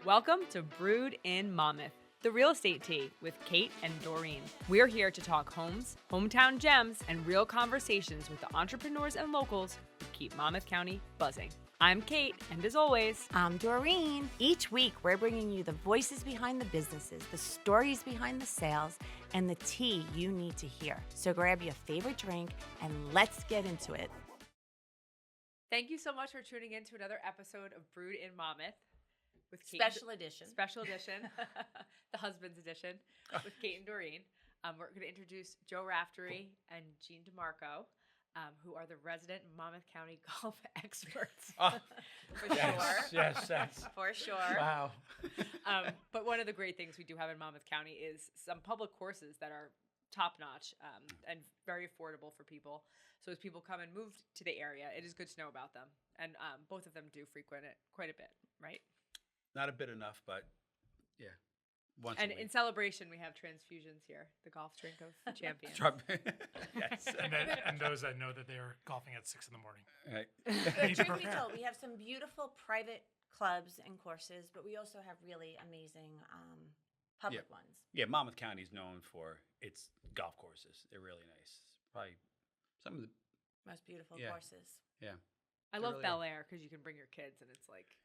Welcome to Brewed in Monmouth, the real estate tea with Kate and Doreen. We're here to talk homes, hometown gems, and real conversations with the entrepreneurs and locals who keep Monmouth County buzzing. I'm Kate, and as always, I'm Doreen. Each week, we're bringing you the voices behind the businesses, the stories behind the sales, and the tea you need to hear. So grab your favorite drink, and let's get into it. thank you so much for tuning in to another episode of Brewed in Monmouth. With Kate Special edition. Special edition, the husband's edition, with Kate and Doreen. We're going to introduce Joe Raftery and Eugene DeMarco, who are the resident Monmouth County golf experts. For sure. Yes. For sure. Wow. But one of the great things we do have in Monmouth County is some public courses that are top-notch and very affordable for people. So as people come and move to the area, it is good to know about them. And both of them do frequent it quite a bit, right? Not a bit enough, but yeah. Once And a week. in celebration, we have transfusions here, the golf drink of champions. Yes. and those that know that they are golfing at 6 a.m. Right. Need to Truth be prepare. told, we have some beautiful private clubs and courses, but we also have really amazing public ones. Yeah, Monmouth County is known for its golf courses. They're really nice. Probably some of the Most beautiful Yeah. courses. I love Bel Air because you can bring your kids and it's like,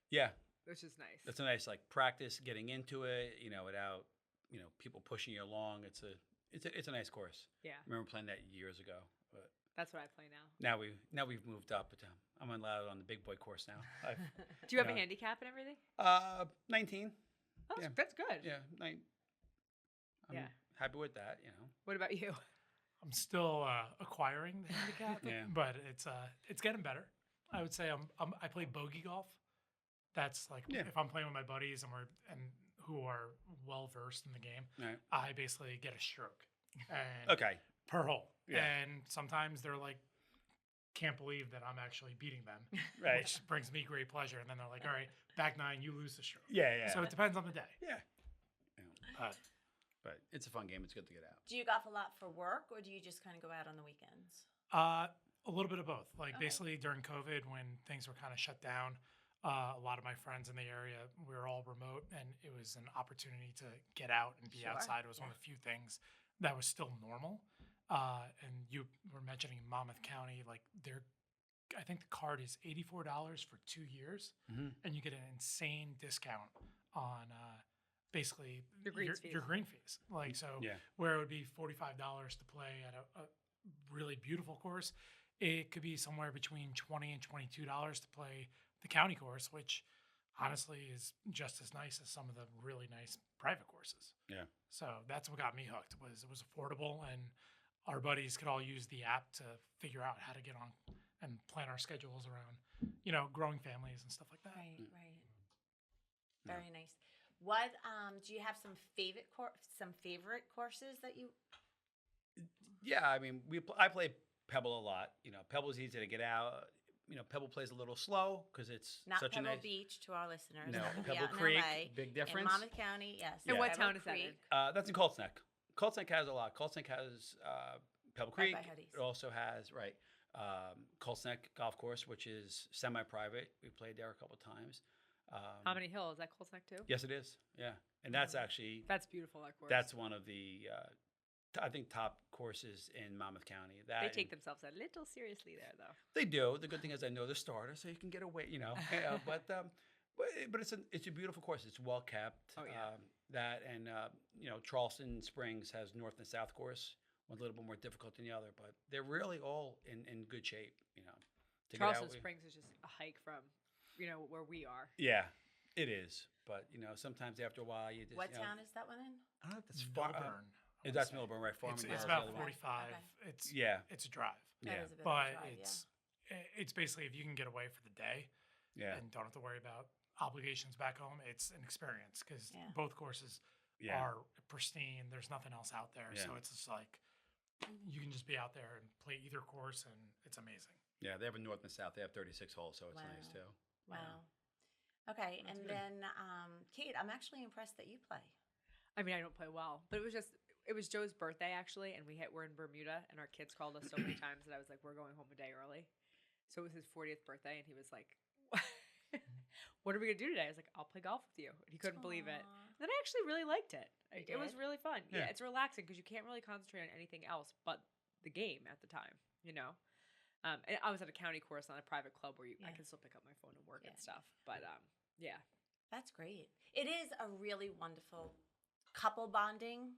which is nice. That's a nice practice getting into it. Without people pushing you along. It's a nice course. Yeah, I remember playing that years ago, but that's what I play now. now we've moved up. But I'm allowed on the big boy course now. Do you have a handicap and everything? 19. Oh, Yeah. that's good. Yeah, I'm happy with that. What about you? I'm still acquiring the handicap, Yeah. but it's getting better. I would say I play bogey golf. That's if I'm playing with my buddies and who are well versed in the game, Right. I basically get a stroke and Okay. per hole. Yeah. And sometimes they're like, can't believe that I'm actually beating them, Right. which brings me great pleasure. And then they're like, all right, back 9, you lose the stroke. Yeah. So it depends on the day. Yeah. But it's a fun game. It's good to get out. Do you golf a lot for work, or do you just kind of go out on the weekends? A little bit of both. Okay. Basically during COVID, when things were kind of shut down, a lot of my friends in the area, we were all remote, and it was an opportunity to get out and be Sure. outside. It was one of the few things that was still normal. And you were mentioning Monmouth County, I think the card is $84 for 2 years, Mm-hmm. and you get an insane discount on basically Your greens fees. your green fees. Yeah. Where it would be $45 to play at a really beautiful course, it could be somewhere between $20 and $22 to play the county course, which honestly is just as nice as some of the really nice private courses. Yeah. So that's what got me hooked. It was affordable, and our buddies could all use the app to figure out how to get on and plan our schedules around, growing families and stuff like that. Right. Very nice. What do you have some favorite courses that you? Yeah, I mean, I play Pebble a lot. Pebble's easy to get out. Pebble plays a little slow because it's Not such Pebble a nice. Beach to our listeners. No, that would be Pebble out in Creek, LA. big difference. In Monmouth County, yes. And what Pebble town is that in? Creek. That's in Colts Neck. Colts Neck has a lot. Colts Neck has Pebble Right Creek. by Huddy's. It also has Colts Neck Golf Course, which is semi-private. We played there a couple times. How many hills? Is that Colts Neck too? Yes, it is. Yeah, and that's actually That's beautiful, that course. that's one of the I think top courses in Monmouth County. They take themselves a little seriously there, though. They do. The good thing is I know the starter, so you can get away. But it's a beautiful course. It's well kept. Oh, yeah. That and Charleston Springs has North and South course. One's a little bit more difficult than the other, but they're really all in good shape. To Charleston get out, Springs is just a hike from, where we are. Yeah, it is. But sometimes after a while you just. What town is that one in? I don't know if that's far. Milburn. I would That's say. Milburn, right? It's Farmingdale's the about other one. 45. Okay. It's a drive. That Yeah. is a bit of a But drive, it's basically if you can get away for the day Yeah. and don't have to worry about obligations back home, it's an experience because Yeah. both courses Yeah. are pristine. There's nothing else out there. Yeah. So it's just you can just be out there and play either course, and it's amazing. Yeah, they have a north and south. They have 36 holes, so it's nice Wow. too. Wow. Okay, and good. then Kate, I'm actually impressed that you play. I mean, I don't play well, but it was Joe's birthday actually, and we're in Bermuda, and our kids called us so many times that I was like, we're going home a day early. So it was his 40th birthday, and he was like, what are we gonna do today? I was like, I'll play golf with you. And he couldn't believe it. Aw. And then I actually really liked it. You It was did? really fun. Yeah, Yeah. it's relaxing because you can't really concentrate on anything else but the game at the time, you know? And I was at a county course, not a private club where I Yeah. can still pick up my phone and work Yeah. and stuff. But yeah. That's great. It is a really wonderful couple bonding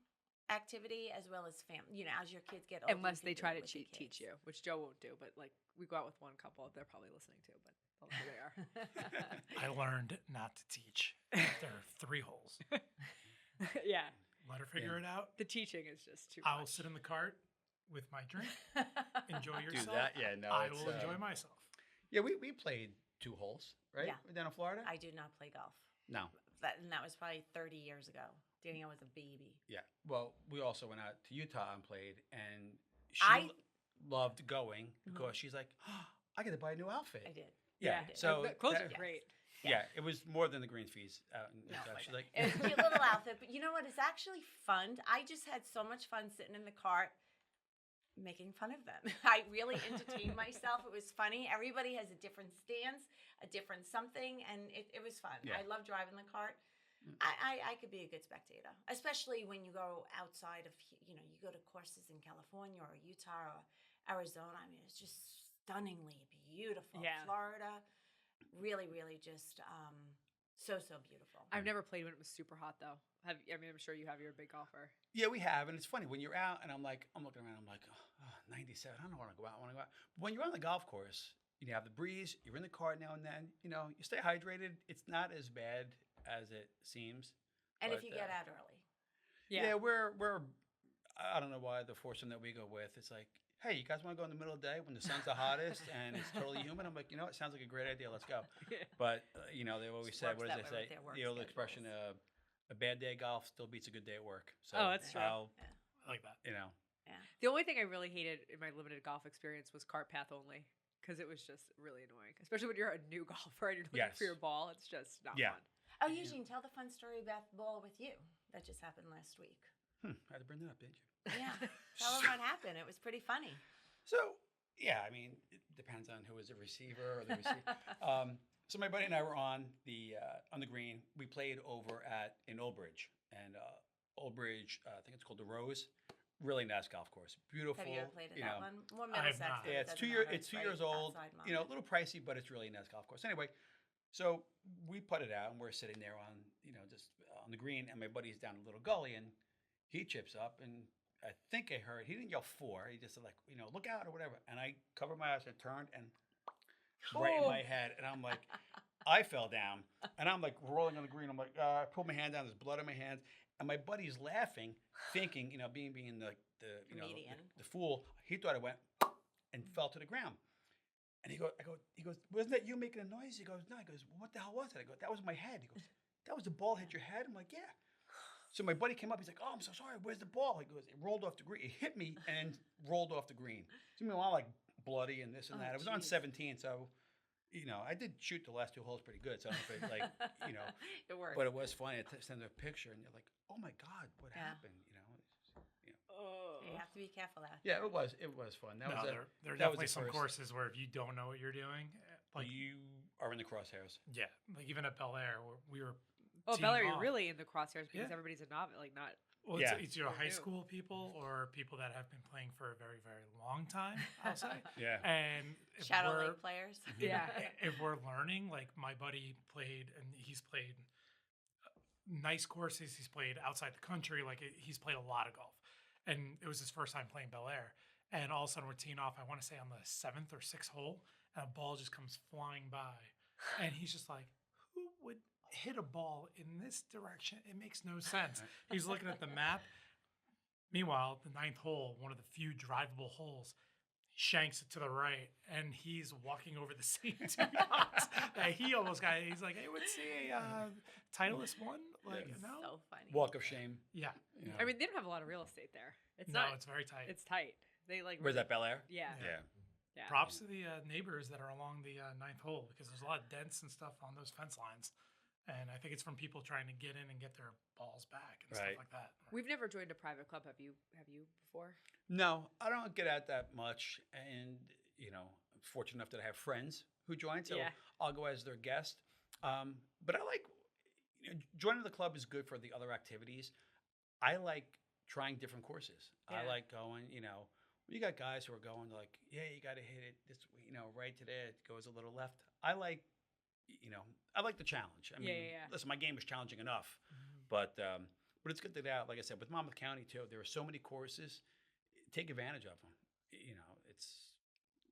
activity as well as family. You know, as your kids get older. you Unless can they do try it to with the teach kids. you, which Joe won't do. But like we go out with one couple, they're probably listening too, but they'll know who they are. I learned not to teach. There are 3 holes. Yeah. Let her figure it out. The teaching is just too I will much. sit in the cart with my drink. Enjoy Do yourself. that? Yeah, no. I it's, will enjoy myself. Yeah, we played 2 holes, right? Yeah. Down in Florida? I do not play golf. No. And that was probably 30 years ago. Danielle was a baby. Yeah. Well, we also went out to Utah and played, and she I- loved going because she's like, oh, I got to buy a new outfit. I did. Yeah. did. So the clothes that- are great. yeah, it was more than the green fees out in No, Utah. but She's like, it was a cute little outfit, but you know what? It's actually fun. I just had so much fun sitting in the cart making fun of them. I really entertained myself. It was funny. Everybody has a different stance, a different something, and it was fun. Yeah. I love driving the cart. I could be a good spectator, especially when you go outside of, you go to courses in California or Utah or Arizona. I mean, it's just stunningly beautiful. Yeah. Florida, really, really just so beautiful. I've never played when it was super hot though. I'm sure you have. You're a big golfer. yeah, we have. And it's funny when you're out and I'm looking around, I'm like, oh, 97. I don't want to go out. I want to go out. When you're on the golf course, you have the breeze, you're in the car now and then, you stay hydrated. It's not as bad as it seems. And if but, you get out early. Yeah, we're I don't know why the foursome that we go with, it's like, hey, you guys want to go in the middle of the day when the sun's the hottest and it's totally humid? I'm like, it sounds like a great idea. Let's go. But they always Just said, works what does that they way say? with their work The old expression, schedules. a bad day at golf still beats a good day at work. So Oh, that's true. I'll, I like that. Yeah. The only thing I really hated in my limited golf experience was cart path only because it was just really annoying, especially when you're a new golfer and you're looking Yes. for your ball. It's just not Yeah. fun. Oh, Eugene, tell the fun story about the ball with you that just happened last week. I had to bring that up, didn't you? Yeah. Tell them what happened. It was pretty funny. So, yeah, it depends on who is the receiver or the receiver. So my buddy and I were on the green. We played over in Old Bridge, and Old Bridge, I think it's called the Rose. Really nice golf course, beautiful. Have you ever played at you that know. one? More I have Middlesex. not. but Yeah, it it's doesn't 2 years. matter. It's 2 right years old. outside A Monmouth. little pricey, but it's really a nice golf course. Anyway, so we putted out, and we're sitting there on just on the green, and my buddy's down a little gully, and he chips up, and I think I heard he didn't yell 4. He just said like look out or whatever, and I covered my eyes and turned and right in my head, and I'm like. I fell down, and I'm like rolling on the green. I'm like, I pulled my hand down. There's blood on my hands, and my buddy's laughing, thinking, being the Comedian. the fool. He thought I went and fell to the ground. And he goes, wasn't that you making a noise? He goes, no. He goes, well, what the hell was it? I go, that was my head. He goes, that was the ball hit your head? I'm like, yeah. So my buddy came up. He's like, oh, I'm so sorry. Where's the ball? He goes, it rolled off the green. It hit me and rolled off the green. So meanwhile, like bloody and this and Oh, that. It was on geez. 17, so. I did shoot the last 2 holes pretty good. So I don't know if it, It worked. but it was funny to send a picture and you're like, oh my God, what Yeah. happened? Oh. You have to be careful out. Yeah, it was fun. That No, was there are that was definitely the some first. courses where if you don't know what you're doing, like You are in the crosshairs. yeah, like even at Bel Air, where we were. Oh, teeing Bel Air, you're off. really in the crosshairs because Yeah. everybody's a novice, like not. Well, Yeah. it's your Or high new. school people or people that have been playing for a very, very long time, I'll say. Yeah. And if Shadow we're, Lake players. Yeah. if we're learning, like my buddy played, and he's played nice courses. He's played outside the country. Like he's played a lot of golf, and it was his first time playing Bel Air. And all of a sudden we're teeing off. I want to say on the 7th or 6th hole, and a ball just comes flying by, and he's just like, "Who would hit a ball in this direction? It makes no sense." He's looking at the map. Meanwhile, the 9th hole, one of the few drivable holes, he shanks it to the right, and he's walking over the same 2 knots that he almost got. He's like, "Hey, what's the Titleist one?" Like, Yeah. no, So funny. Walk of shame. yeah, You know. I mean, they don't have a lot of real estate there. It's no, not. it's very tight. It's tight. They like. Where's that, Bel Air? Yeah. Yeah. Yeah. Props to the neighbors that are along the 9th hole because there's a lot of dents and stuff on those fence lines, and I think it's from people trying to get in and get their balls back and Right. stuff like that. We've never joined a private club. Have you? Have you before? No, I don't get out that much, and I'm fortunate enough that I have friends who join, so Yeah. I'll go as their guest. But I like joining the club is good for the other activities. I like trying different courses. I Yeah. like going. You got guys who are going like, yeah, you got to hit it this, right to there. It goes a little left. I like the challenge. I mean, Yeah. listen, my game was challenging enough, Mhm. but it's good to get out. Like I said, with Monmouth County too, there are so many courses. Take advantage of them. It's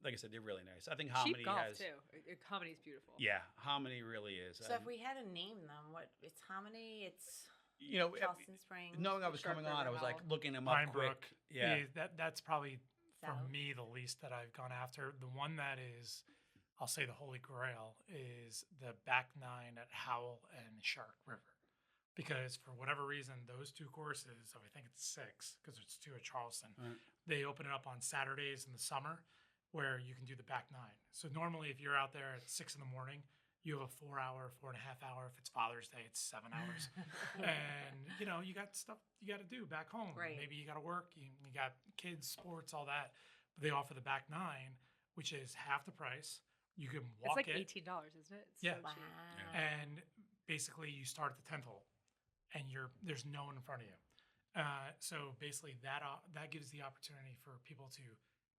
like I said, they're really nice. I think Cheap Hominy golf has. too. Hominy's beautiful. Yeah, Hominy really is. So if we had to name them, it's Hominy, it's you know, Charleston Springs, knowing I was Sharp coming on, River I was like Howell. looking them up Pine quick. Brook. Yeah. That's probably for South. me the least that I've gone after. The one that is, I'll say the holy grail is the back nine at Howell and Shark River. Because for whatever reason, those two courses, so I think it's 6 because it's 2 at Charleston, Right. they open it up on Saturdays in the summer where you can do the back nine. So normally if you're out there at 6 in the morning, you have a 4-hour, 4.5 hour. If it's Father's Day, it's 7 hours. And, you got stuff you got to do back home. Right. Maybe you got to work. You got kids, sports, all that. But they offer the back nine, which is half the price. You can It's walk like it. $18, isn't it? It's Yeah. so Wow. cheap. And basically you start at the 10th hole and there's no one in front of you. So basically that gives the opportunity for people to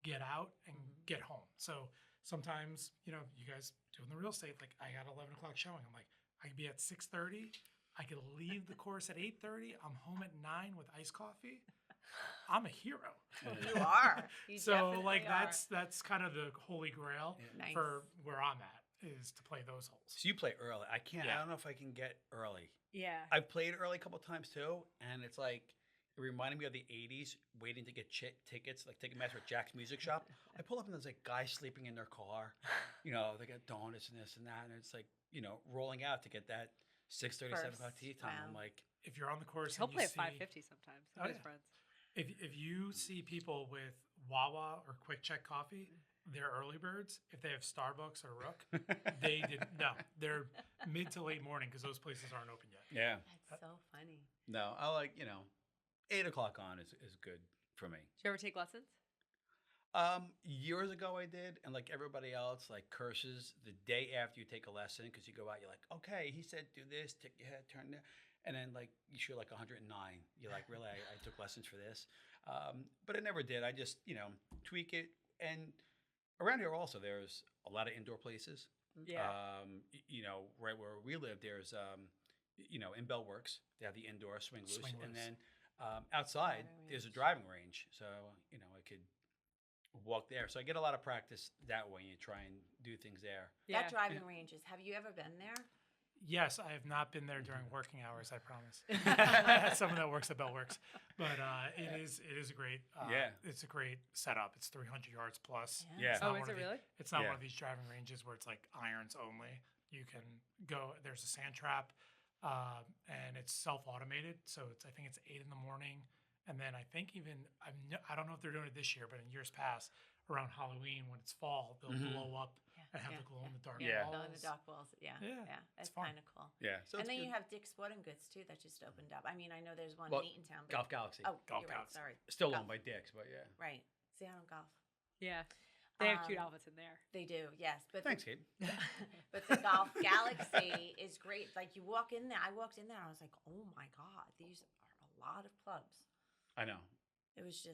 get out and get home. So sometimes, you guys doing the real estate, like I got 11 o'clock showing. I'm like, I could be at 6:30. I could leave the course at 8:30. I'm home at 9 with iced coffee. I'm a hero. You are. You So definitely like are. that's kind of the holy grail Nice. for where I'm at is to play those holes. So you play early. I can't. I Yeah. don't know if I can get early. Yeah. I've played early a couple times too, and it's like it reminded me of the '80s, waiting to get tickets, like Ticketmaster at Jack's Music Shop. I pull up and there's like guys sleeping in their car. They got donuts and this and that, and it's like rolling out to get that 6:30, 7 o'clock First. tee time. Wow. I'm like, If you're on the course, He'll and you play at see, 550 sometimes. Oh, His yeah. friends. If you see people with Wawa or Quick Check coffee, they're early birds. If they have Starbucks or Rook, they're mid to late morning because those places aren't open yet. yeah, That's so funny. no, I like 8 o'clock on is good for me. Did you ever take lessons? Years ago I did, and like everybody else, like curses the day after you take a lesson because you go out, you're like, okay, he said do this, tick your head, turn there, and then like you shoot like 109. You're like, really, I took lessons for this, but I never did. I just tweak it, and around here also there's a lot of indoor places. Yeah. Right where we live, there's in Bellworks they have the indoor swing loose, Swing and loose. then outside Driving there's a range. driving range, so I could walk there. So I get a lot of practice that way. You try and do things there. Yeah. That driving ranges. Have you ever been there? Yes, I have not been there during working hours. I promise. Someone that works at Bellworks, but it is a great it's a great setup. It's 300 yards plus. Yeah. It's not Oh, one is of it the- really? It's not Yeah. one of these driving ranges where it's like irons only. You can go. There's a sand trap, and it's self-automated. So I think it's 8 in the morning, and then I think I don't know if they're doing it this year, but in years past, around Halloween when it's fall, they'll Mhm. blow up and have Yeah. the glow in the dark Yeah. Go walls. in the dark walls. Yeah. Yeah, Yeah. That's fun. kind of cool. Yeah. So And it's then good. you have Dick's Sporting Goods too that just opened up. I mean, I know there's one Well, in Eatontown. But Golf Galaxy. Oh, Golf you're right. Galaxy. Sorry. Still Golf. owned by Dick's, but yeah. Right. See, I don't golf. Yeah. They have cute Um, outfits in there. They do, yes. But Thanks, Kate. but the Golf Galaxy is great. Like you walk in there. I walked in there. And I was like, oh my god, these are a lot of clubs. I know. It was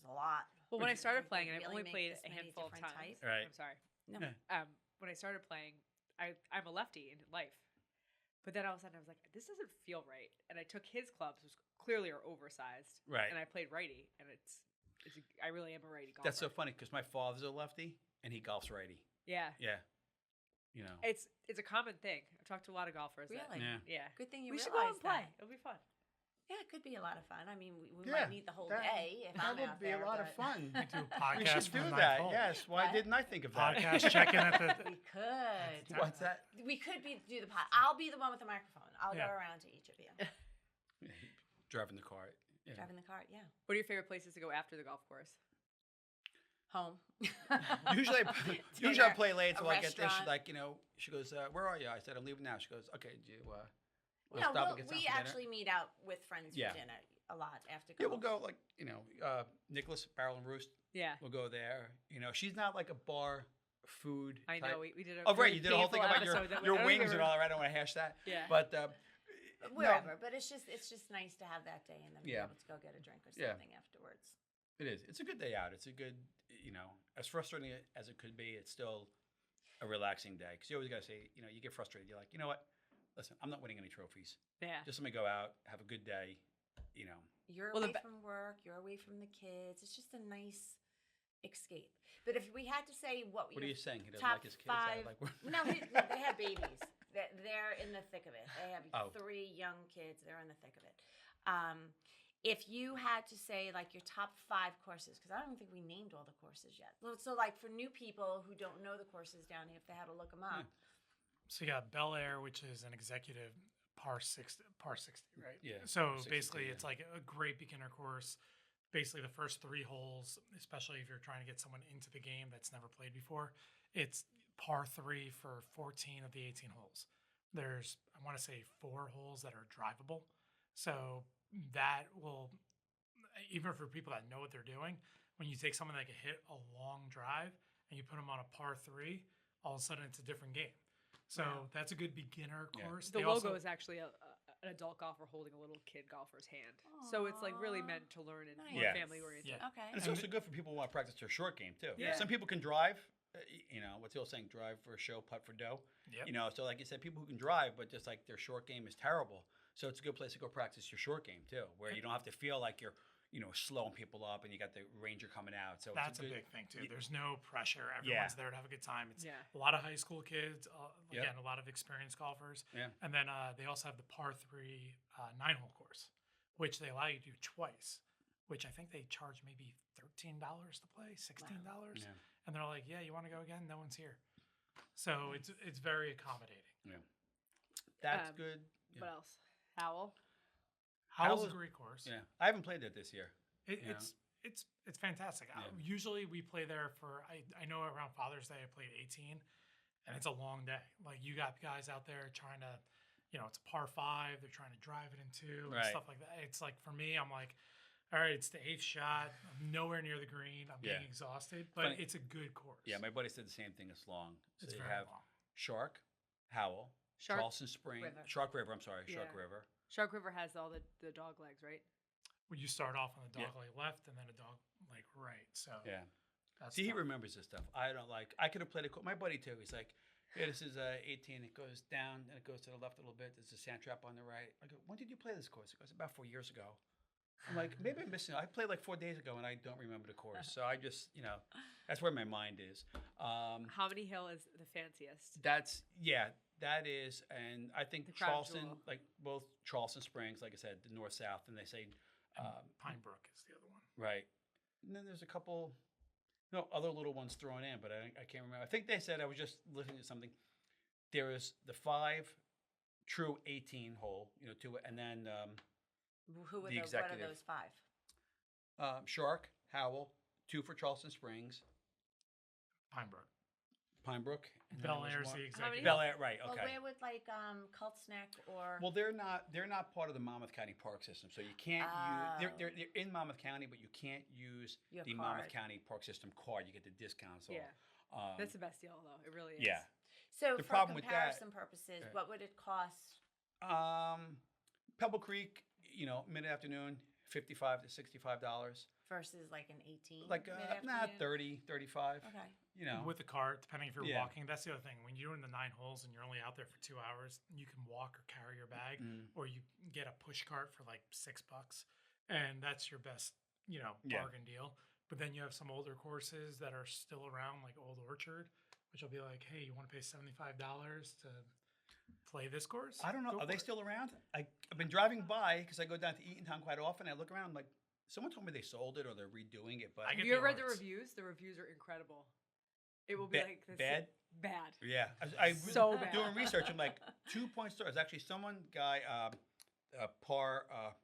a lot. Well, when I Would you- started They playing, and I've really only make played this a many handful of different times. types? Right. I'm sorry. No. Yeah. When I started playing, I'm a lefty in life, but then all of a sudden I was like, this doesn't feel right, and I took his clubs, which clearly are oversized, Right. and I played righty, and I really am a righty golfer. That's so funny because my father's a lefty and he golfs righty. Yeah. Yeah. It's a common thing. I've talked to a lot of golfers. Really? Yeah. Yeah. Good thing you We should realized go and play. that. It'll be fun. Yeah, it could be a lot of fun. I mean, we Yeah, might need the whole that- day if That I'm would out be there. a lot of but- fun. We do a We podcast should from do the that. ninth hole. Yes. Why What? didn't I think of that? Podcast checking at the. We could. What's that? We could do the pod. I'll be the one with the microphone. I'll Yeah. go around to each of you. Driving the car. Yeah. Driving the cart, yeah. What are your favorite places to go after the golf course? Home. Usually, I Dinner, play late, a so I get there. She's restaurant. like, she goes, "Where are you?" I said, "I'm leaving now." She goes, "Okay, do you wanna No, stop and get we something for dinner?" actually meet out with friends Yeah. for dinner a lot after golf. Yeah, we'll go like Nicholas Barrel and Roost. Yeah. We'll go there. She's not like a bar food. I type- know we did a Oh, right. really You did a whole thing painful about episode that your I don't wings even and all that. I don't want to hash that. Yeah. But Wherever, but it's just nice to have that day and then be Yeah. able to go get a drink or Yeah. something afterwards. it is. It's a good day out. It's a good, as frustrating as it could be, it's still a relaxing day. Because you always got to say, you get frustrated. You're like, you know what? Listen, I'm not winning any trophies. Yeah. Just let me go out, have a good day. You're Well, the away ba- from work. You're away from the kids. It's just a nice escape. But if we had to say what What are you saying? He doesn't top like his kids? five. Like, No, they have babies. They're in the thick of it. They have Oh. 3 young kids. They're in the thick of it. If you had to say like your top 5 courses, because I don't think we named all the courses yet. So like for new people who don't know the courses down here, if they had to look them up. So you got Bel Air, which is an executive par 60, right? Yeah, So 62, basically, yeah. it's like a great beginner course. Basically, the first 3 holes, especially if you're trying to get someone into the game that's never played before, it's par 3 for 14 of the 18 holes. There's, I want to say, 4 holes that are drivable. So that will, even for people that know what they're doing, when you take someone that can hit a long drive and you put them on a par 3, all of a sudden it's a different game. So Wow. that's a good beginner Yeah. course. The They logo also- is actually an adult golfer holding a little kid golfer's hand. So it's like really Aw. meant to learn and Nice. more Yeah. family oriented. Yeah. Okay. And it's also good for people who want to practice their short game too. Yeah. Some people can drive. What's the old saying? Drive for a show, putt for dough. Yep. So like you said, people who can drive, but just like their short game is terrible. So it's a good place to go practice your short game too, where you don't have to feel like you're, slowing people up and you got the ranger coming out. So That's it's a good, big thing too. y- There's no pressure. Everyone's there to have a good time. It's Yeah. a lot of high school kids, Yep. again, a lot of experienced golfers. Yeah. And then they also have the par 3 9-hole course, which they allow you to do twice, which I think they charge maybe $13 to play, $16. Yeah. And they're like, yeah, you want to go again? No one's here. So it's very accommodating. That's Um, good. Yeah. What else? Howell. Howell's a Howell's- great course. Yeah. I haven't played that this year. Yeah. It's fantastic. Yeah. Usually we play there for I know around Father's Day I played 18, and it's a long day. Like you got guys out there trying to, it's a par 5. They're trying to drive it in 2 and Right. stuff like that. It's like for me, I'm like, all right, it's the 8th shot. I'm nowhere near the green. I'm Yeah. getting exhausted, but Funny. it's a good course. Yeah, my buddy said the same thing. It's long. So it's you very have long. Shark, Howell, Shark Charleston Spring, River. Shark River. I'm sorry, Yeah. Shark River. Shark River has all the dog legs, right? Well, you start off on the Yeah. dog leg left and then a dog leg right. So Yeah. that's See, he tough. remembers this stuff. I don't like. I could have played it. My buddy too. He's like, "Yeah, this is 18. It goes down and it goes to the left a little bit. There's a sand trap on the right." I go, "When did you play this course?" He goes, "About 4 years ago." I'm like, "Maybe I'm missing. I played like 4 days ago and I don't remember the course." So I just, that's where my mind is. Hominy Hill is the fanciest. That is, and I think The crown Charleston, jewel. like both Charleston Springs, like I said, the north south, and they say, And Pine Brook is the other one. right. And then there's a couple, other little ones thrown in, but I can't remember. I think they said, I was just listening to something. There is the 5 true 18 hole, to it, and then Who are the what are executive. those 5? Shark, Howell, 2 for Charleston Springs, Pine Brook. Pine Brook, and then Bel there was Air's one- the many executive. Bel Air, right? Well, Okay. where would like Kultzneck or Well, they're not part of the Monmouth County Park System, so you can't use. They're in Monmouth County, but you can't use Your the card. Monmouth County Park System card. You get the discounts. Yeah. Off. That's the best deal, though. It really is. Yeah. so The for problem with that- comparison purposes, Right. what would it cost? Pebble Creek, mid afternoon, $55 to $65. Versus like an 18? Like mid-afternoon? 30, 35. Okay. With the cart, depending if you're Yeah. walking. That's the other thing. When you're doing the 9 holes and you're only out there for 2 hours, you can walk or carry your bag, Mm. or you get a push cart for like $6, and that's your best, Yeah. bargain deal. But then you have some older courses that are still around, like Old Orchard, which will be like, hey, you want to pay $75 to play this course? I don't know. Go Are they for it. still around? I've been driving by because I go down to Eatontown quite often. I look around, I'm like, someone told me they sold it or they're redoing it, but I Have get you the ever read the alerts. reviews? The reviews are incredible. It will be like this bad. Bad. Yeah, I was So bad. doing research. I'm like 2-point stars. Actually,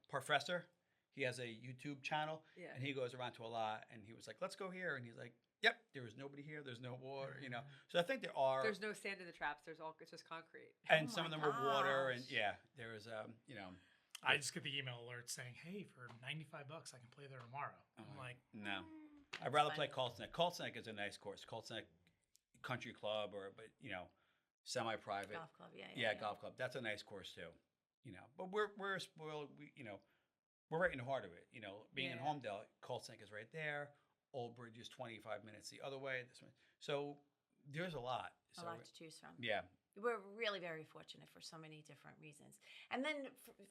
Parfessor. He has a YouTube channel, Yeah. and he goes around to a lot. And he was like, "Let's go here," and he's like, "Yep, there is nobody here. There's no water." So I think there are, There's no sand in the traps. It's just concrete. and Oh some of my them are water, and gosh. yeah, there is I just get the email alert saying, hey, for $95 I can play there tomorrow. I'm like, no. Mm, I'd rather that's play funny. Kultzneck. Kultzneck is a nice course. Kultzneck country club but semi-private. Golf club, Yeah, golf club. That's a nice course too. But we're spoiled. We're right in the heart of it. Being in Yeah. Homedale, Cold Sink is right there. Old Bridge is 25 minutes the other way. So there's a lot. A lot to choose from. Yeah. We're really very fortunate for so many different reasons. And then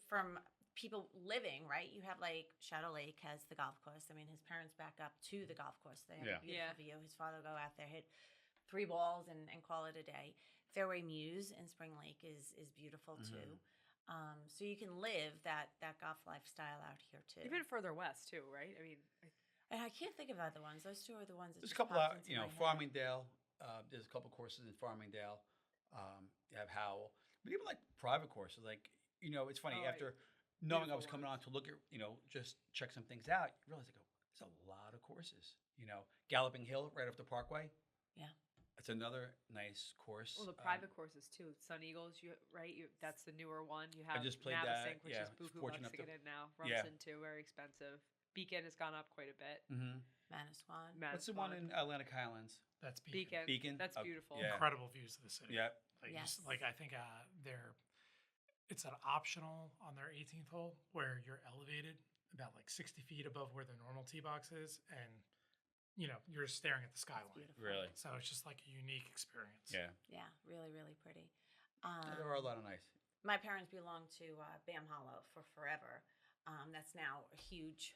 from people living, right? You have like Shadow Lake has the golf course. I mean, his parents back up to the golf course. They have Yeah. a beautiful view. His father would go out there, hit 3 balls and call it a day. Fairway Muse in Spring Lake is beautiful too. So you can live that golf lifestyle out here too. Even further west too, right? I mean, And I can't think of other ones. Those two are the ones that There's a just couple popped out, into my head. Farmingdale. There's a couple courses in Farmingdale. You have Howell, but even like private courses, like it's funny Oh, after knowing I beautiful was coming on ones. to look at just check some things out. You realize there's a lot of courses. Galloping Hill right off the Parkway. Yeah. It's another nice course. well, the private courses too. Sun Eagles, that's the newer one. You have just played Navasink, that, which yeah, is was buku fortunate bucks to enough get to- in now. yeah. Rumson too, very expensive. Beacon has gone up quite a bit. Mm-hmm. Manasquan. What's the one in Atlantic Highlands? That's Beacon. Beacon. Beacon. That's beautiful. Yeah. Incredible views of the city. Yeah. Like, Yes. I think it's an optional on their 18th hole where you're elevated about like 60 feet above where the normal tee box is, and you're staring at the It's skyline. beautiful. Really. So it's just like a unique experience. Yeah. Yeah, really, really pretty. There are a lot of nice. My parents belonged to Bam Hollow for forever. That's now a huge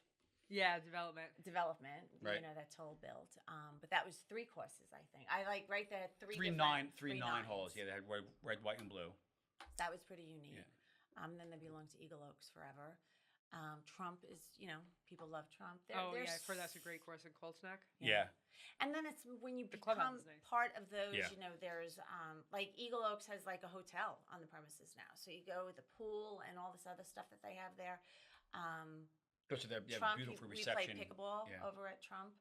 Yeah, development. development, Right. That Toll built. But that was 3 courses, I think. I like right there, three Three different- nine nines. holes. Yeah, they had red, white, and blue. That was pretty unique. Yeah. Then they belonged to Eagle Oaks forever. Trump is, people love Trump. Yeah, I've heard that's a great course in Colts Neck. Yeah. And then it's when you The clubhouse become is nice. part of those, Yeah. there's like Eagle Oaks has like a hotel on the premises now. So you go with the pool and all this other stuff that they have there. Especially they have Trump, beautiful we play reception. pickleball Yeah. over at Trump.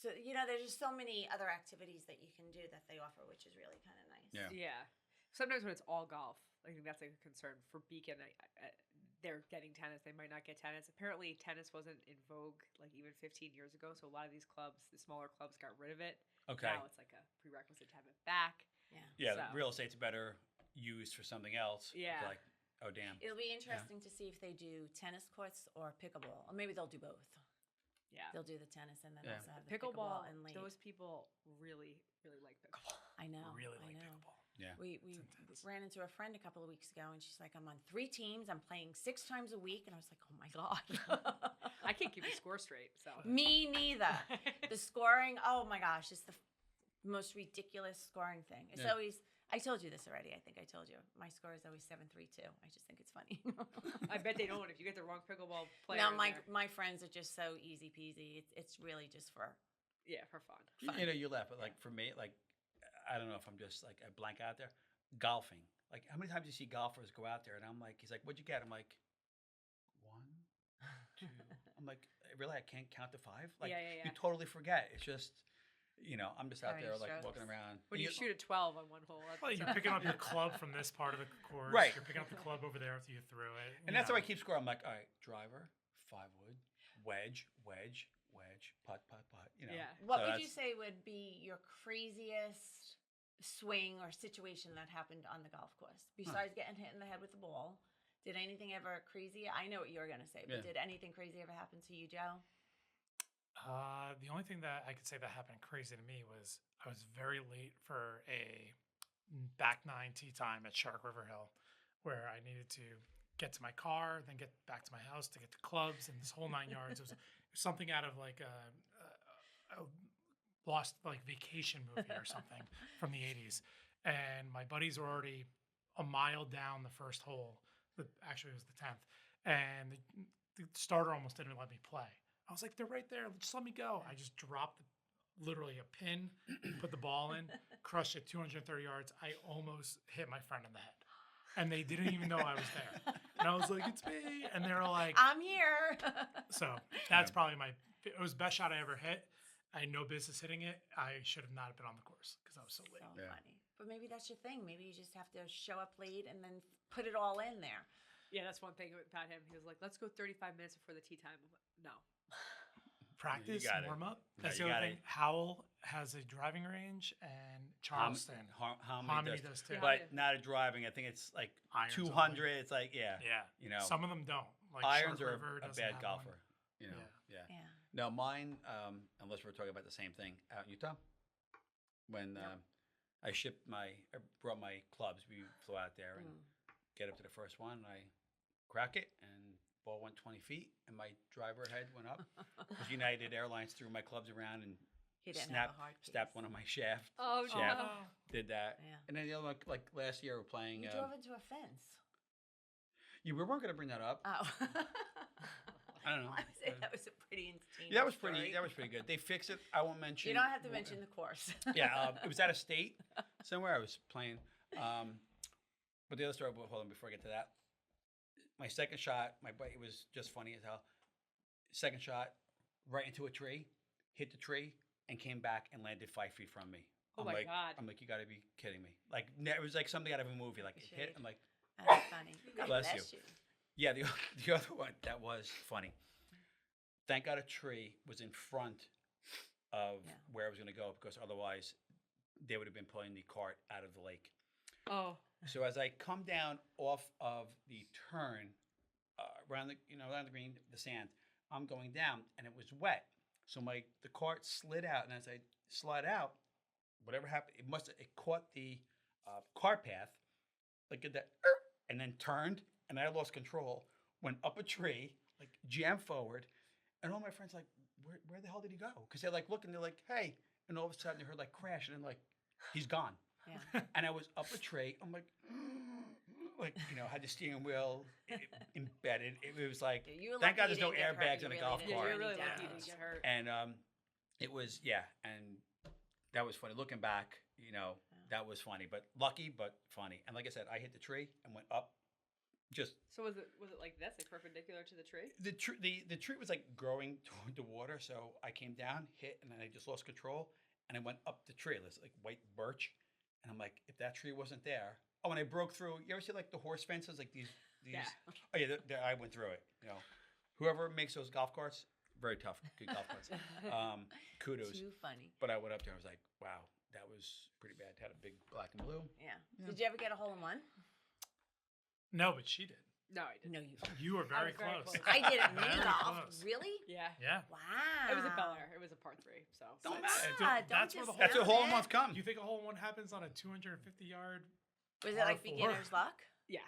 So, there's just so many other activities that you can do that they offer, which is really kind of nice. Yeah. Yeah. Sometimes when it's all golf, I think that's a concern for Beacon. They're getting tennis. They might not get tennis. Apparently, tennis wasn't in vogue like even 15 years ago. So a lot of these clubs, the smaller clubs, got rid of it. Okay. Now it's like a prerequisite to have it back. Yeah. Yeah, So- real estate's better used for something else. Yeah. It's like, oh damn. It'll be interesting to see if they do tennis courts or pickleball. Or maybe they'll do both. Yeah. They'll do the tennis and then Yeah. also have the Pickleball, and late. those people really, really like pickleball. I know. Really I like know. pickleball. Yeah. We intense. ran into a friend a couple of weeks ago, and she's like, "I'm on 3 teams. I'm playing 6 times a week," and I was like, "Oh my god." I can't keep a score straight. So Me neither. The scoring, oh my gosh, it's the most ridiculous scoring thing. It's Yeah. always. I told you this already. I think I told you. My score is always 7-3-2. I just think it's funny. I bet they don't. If you get the wrong pickleball player, No, in my there. my friends are just so easy peasy. It's really just for. Yeah, for fun. You laugh, but like for me, like I don't know if I'm just like I blank out there. Golfing. Like how many times do you see golfers go out there and I'm like, he's like, what'd you get? I'm like, 1, 2. I'm like, really? I can't count to 5? Like Yeah. you totally forget. It's just I'm just out Carry there like strokes. walking around. When you shoot a 12 on one hole, Well, you're picking up your club from this part of the course. Right. You're picking up the club over there after you threw it. And that's how I keep scoring. I'm like, all right, driver, 5-wood, wedge, putt. Yeah. What So would you that's- say would be your craziest swing or situation that happened on the golf course besides getting hit in the head with the ball? Did anything ever crazy? I know what you were gonna say, but Yeah. did anything crazy ever happen to you, Joe? The only thing that I could say that happened crazy to me was I was very late for a back 9 tee time at Shark River Hill, where I needed to get to my car, then get back to my house to get the clubs and this whole 9 yards. It was something out of like a lost like vacation movie or something from the 80s. And my buddies were already a mile down the first hole. Actually, it was the 10th. And the starter almost didn't let me play. I was like, they're right there. Just let me go. I just dropped literally a pin, put the ball in, crushed it 230 yards. I almost hit my friend in the head. And they didn't even know I was there. And I was like, it's me. And they were like, I'm here. so that's probably it was the best shot I ever hit. I had no business hitting it. I should have not been on the course because I was so late. So Yeah. funny. But maybe that's your thing. Maybe you just have to show up late and then put it all in there. Yeah, that's one thing about him. He was like, let's go 35 minutes before the tea time. I'm like, no. practice, gotta- warm up. no, That's you the other gotta- thing. Howell has a driving range, and Charleston. Harmony does, too. Yeah. but not a driving. I think it's like Irons 200. only. It's like Yeah. you know, Some of them don't. Like irons Shark are River a doesn't bad have golfer. one. You know, yeah. Yeah. No, mine. Unless we're talking about the same thing out in Utah, when I brought my clubs. We flew out there and get up to the first one. And I crack it, and ball went 20 feet, and my driver head went up. Because United Airlines threw my clubs around and He didn't have a hard snapped case. one of my shaft. Oh, Shaft. no. Did that. Yeah. And then the other one, like last year, we're playing. You drove into a fence. We weren't going to bring that up. Oh. I don't know. I would say that was a pretty entertaining Yeah, that was story. pretty. That was pretty good. They fixed it. I won't mention. You don't have to mention the course. Yeah, it was out of state somewhere. I was playing. But the other story. Hold on, before I get to that. My second shot. It was just funny as hell. Second shot, right into a tree, hit the tree, and came back and landed 5 feet from me. Oh I'm my like, God. I'm like, you got to be kidding me! Like, it was like something out of a movie. Like it hit. Shade. I'm like, That's funny. God Bless bless you. you. yeah. The other one that was funny. Thank God a tree was in front of Yeah. where I was going to go, because otherwise they would have been pulling the cart out of the lake. Oh. So as I come down off of the turn around the green, the sand, I'm going down, and it was wet. So the cart slid out, and as I slide out, whatever happened, it caught the cart path, like that, and then turned, and I lost control, went up a tree, like jammed forward, and all my friends like, where the hell did he go? Because they're like looking, they're like, hey, and all of a sudden they heard like crash, and then like he's gone. Yeah. And I was up a tree. I'm like, had the steering wheel embedded. It was like, You were thank God lucky there's no you didn't get hurt. airbags You on a really golf didn't Yeah, cart. you're really Yeah. lucky you didn't get hurt. And it was, and that was funny. Looking back, that was funny, but lucky, but funny. And like I said, I hit the tree and went up. Just So was it like this, like perpendicular to the tree? the tree was like growing toward the water, so I came down, hit, and then I just lost control, and I went up the tree. It's like white birch, and I'm like, if that tree wasn't there, and I broke through. You ever see like the horse fences, like these? Yeah. Oh yeah, I went through it. Whoever makes those golf carts, very tough, good golf carts. Kudos. Too funny. But I went up there. I was like, wow, that was pretty bad. Had a big black and blue. Yeah. Did you ever get a hole in one? No, but she did. No, I didn't. No, you. You were very was very close. close. I did it mini Very golf. close. Really? Yeah. Yeah. Wow. It was a Bel Air. It was a par 3. So Don't That's- matter. Ah, that's don't where the That's where discount hole in it. ones come. You think a hole in one happens on a 250-yard? Was it like par 4? beginner's luck? yeah.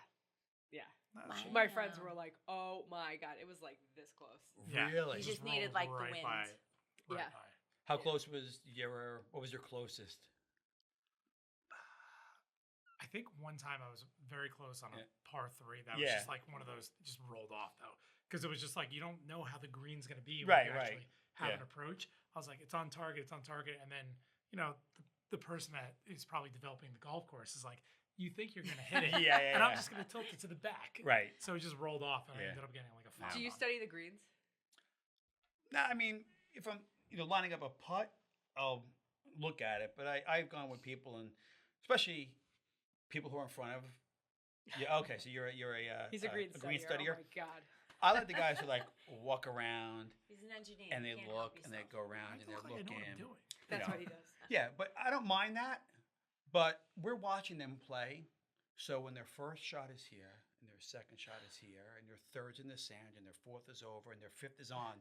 Yeah. No, Wow. she- My friends were like, "Oh my god, it was like this close." Yeah. Really? You Just just needed, rolled like, the right wind. by- right Yeah. by. How close was what was your closest? I think one time I was very close on a Yeah. par 3. That was Yeah. just like one of those, just rolled off though. Because it was just like, you don't know how the green's going to be when Right, you right. actually have Yeah. an approach. I was like, it's on target. And then, the person that is probably developing the golf course is like, you think you're going to hit it. Yeah, yeah, And I'm yeah. just going to tilt it to the back. Right. So it just rolled off and I Yeah. ended up getting like a foul. Do you study the greens? No, I mean, if I'm lining up a putt, I'll look at it. But I've gone with people, and especially people who are in front of. Yeah. Okay. So you're a He's a green studier. studier. Oh my god. I like the guys who like walk around He's an engineer. and You they can't help look and they yourself. go around and I they're look like I know what I'm looking. doing. That's know. what he does. Yeah, but I don't mind that. But we're watching them play. So when their first shot is here, and their second shot is here, and their third's in the sand, and their fourth is over, and their fifth is on,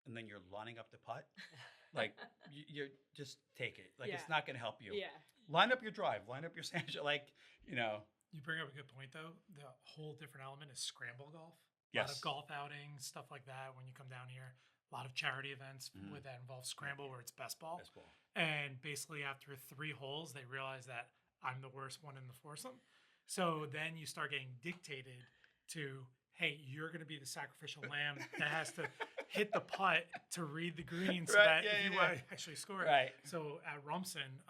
and then you're lining up the putt, like you're just take it. Like it's Yeah. not going to help you. Yeah. Line up your drive. Line up your sand shot. Like You bring up a good point, though. The whole different element is scramble golf. A lot Yes. of golf outings, stuff like that. When you come down here, a lot of charity events Mhm. that involve scramble, where it's best ball. Best ball. And basically, after 3 holes, they realize that I'm the worst one in the foursome. So then you start getting dictated to, hey, you're going to be the sacrificial lamb that has to hit the putt to read the green so Right, that yeah, if you yeah, actually score it. Right. So at Rumson,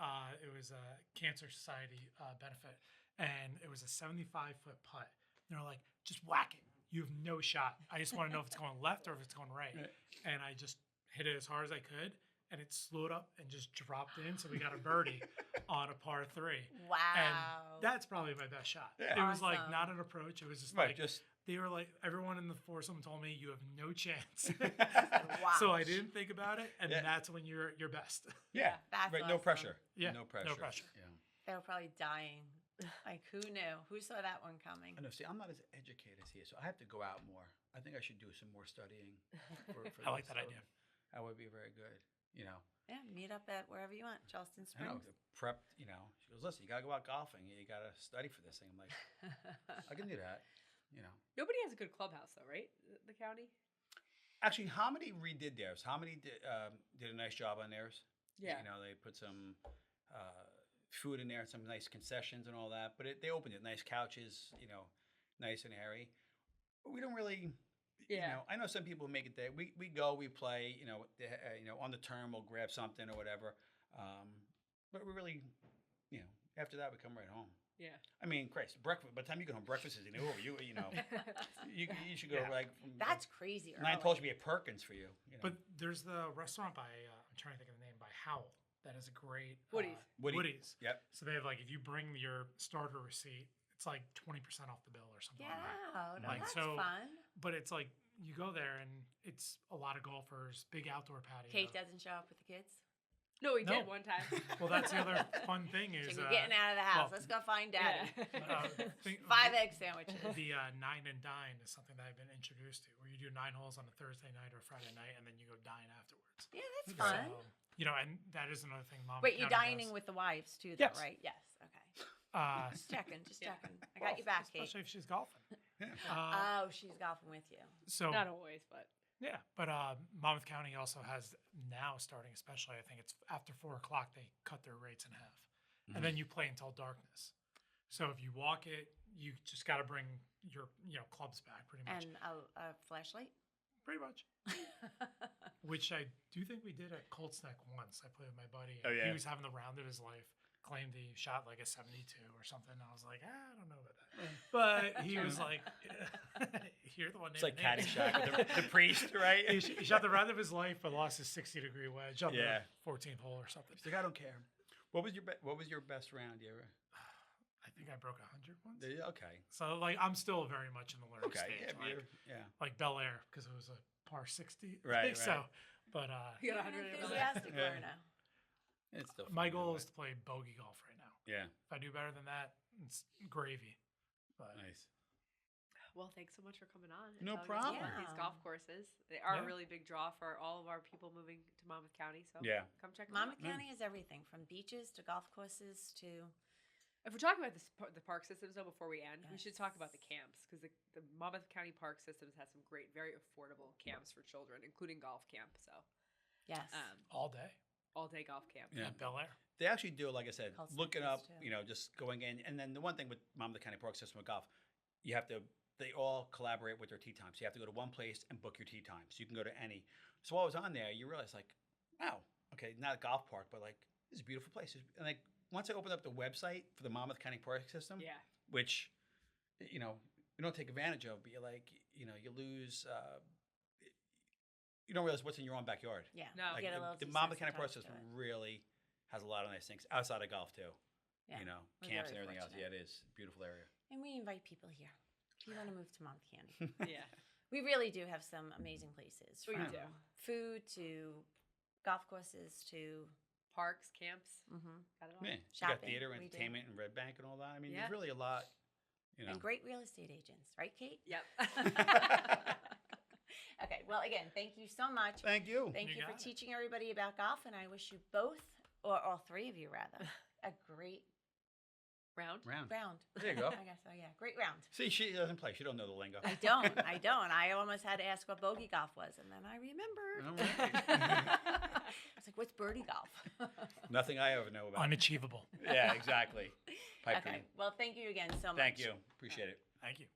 it was a Cancer Society benefit, and it was a 75-foot putt. And they're like, just whack it. You have no shot. I just want to know if it's going left or if it's going right. Right. And I just hit it as hard as I could, and it slowed up and just dropped in. So we got a birdie on a par 3. Wow. And that's probably my best shot. Yeah. It was like Awesome. not an approach. It was just Right. like Just They were like, everyone in the foursome told me you have no chance. Wow. So I didn't think about it, and Yeah. that's when you're your best. Yeah, That's right. No awesome. pressure. Yeah, no pressure. no pressure. Yeah. They were probably dying. Like, who knew? Who saw that one coming? I know. See, I'm not as educated as he is, so I have to go out more. I think I should do some more studying. For I like this. that idea. That would be very good. You know, Yeah, meet up at wherever you want, Charleston I know. Springs. Prep. You know, she goes, listen, you gotta go out golfing. You gotta study for this thing. I'm like, I can do that. You know. Nobody has a good clubhouse though, right? The county. Actually, Hominy redid theirs. Hominy did a nice job on theirs. Yeah. You know, they put some food in there and some nice concessions and all that. But they opened it. Nice couches, you know, nice and airy. But we don't really, you Yeah. know, I know some people make it there. We go, we play, you know, on the term, we'll grab something or whatever. But we really, you know, after that, we come right home. Yeah. I mean, Christ, breakfast. By the time you get home, breakfast is over. You know, you should go Yeah. like from That's crazy. 9:12 early. should be at Perkins for you. You know? But there's the restaurant by, I'm trying to think of the name, by Howell. That is a great. Woody's. Woody's. Yep. So they have like, if you bring your starter receipt, it's like 20% off the bill or something Yeah, like that. no, Like, that's so- fun. But it's like, you go there and it's a lot of golfers, big outdoor patio. Kate doesn't show up with the kids. No, we No. did one time. Well, that's the other fun thing is. She's getting out of the house. well, Let's go find Daddy. think- 5 egg sandwiches. The 9 and dine is something that I've been introduced to, where you do 9 holes on a Thursday night or Friday night, and then you go dine afterwards. Yeah, that's fun. So, you know, and that is another thing. Mom Wait, you're County dining does. with the wives too, though, Yes. right? Yes. Okay. Just Yeah. checking. I got you back, Kate. Especially if she's golfing. Yeah. Oh, she's golfing with you. So Not always, but yeah, but Monmouth County also has now starting, especially I think it's after 4 o'clock they cut their rates in half, and then you play until darkness. So if you walk it, you just got to bring your clubs back pretty much. And a flashlight. Pretty much. Which I do think we did at Colts Neck once. I played with my buddy. Oh, and yeah. He was having the round of his life. Claimed he shot like a 72 or something. I was like, I don't know about that. But he was like, you're the one. It's like naming names." Caddyshack with the priest, right? he shot the round of his life, but lost his 60-degree wedge on Yeah. the 14th hole or something. He's like, I don't care. What was your best round you ever? I think I broke 100 once. Okay. So like, I'm still very much in the learning Okay. stage. Yeah. Like, like Bel Air, because it was a par 60. Right, So, but you got You're 100 an in a enthusiastic Yeah. learner. It's still my fun, goal anyway. is to play bogey golf right now. Yeah. If I do better than that, it's gravy. But Nice. well, thanks so much for coming on. and No telling us problem. about These Yeah. golf courses, they are a Yeah. really big draw for all of our people moving to Monmouth County. So Yeah. come check them Monmouth out. County is everything from beaches to golf courses to. If we're talking about the park systems, though, before we end, we should talk about the camps because the Monmouth County Park Systems has some great, very affordable camps for children, including golf camp. So Yes. all day all-day golf camp. Yeah. at Bel Air. They actually do, like I said, Called looking Snickers, up, too. you know, just going in. And then the one thing with Monmouth County Park System with golf, you have to, they all collaborate with their tee times. You have to go to one place and book your tee times. You can go to any. So while I was on there, you realize like, wow, okay, not a golf park, but like, this is a beautiful place. And like, once I opened up the website for the Monmouth County Park System, Yeah. which, you know, you don't take advantage of, but you're like, you know, you lose, you don't realize what's in your own backyard. Yeah. No. Like Get a little the Monmouth County Park desensitized to System it. really has a lot of nice things outside of golf too. Yeah, You know, we're camps very and everything else. fortunate. Yeah, it is beautiful area. And we invite people here. If you want to move to Monmouth County, Yeah. we really do have some amazing places. We From do. food to golf courses to. Parks, camps, Mhm. got it all. Yeah, you got Shopping, theater, we do. entertainment, and Red Bank and all that. I mean, Yeah. there's really a lot. You know, And great real estate agents, right, Kate? Yep. Okay, well, again, thank you so much. thank you. Thank You you for got it. teaching everybody about golf, and I wish you both, or all three of you rather, a great Round. Round. round. There you go. I guess so, yeah. Great round. See, she doesn't play. She don't know the lingo. I don't. I almost had to ask what bogey golf was, and then I remembered. All right. I was like, what's birdie golf? Nothing I ever know about. Unachievable. Yeah, exactly. Pipe Okay, dream. well, thank you again so much. Thank you. Appreciate it. Thank you.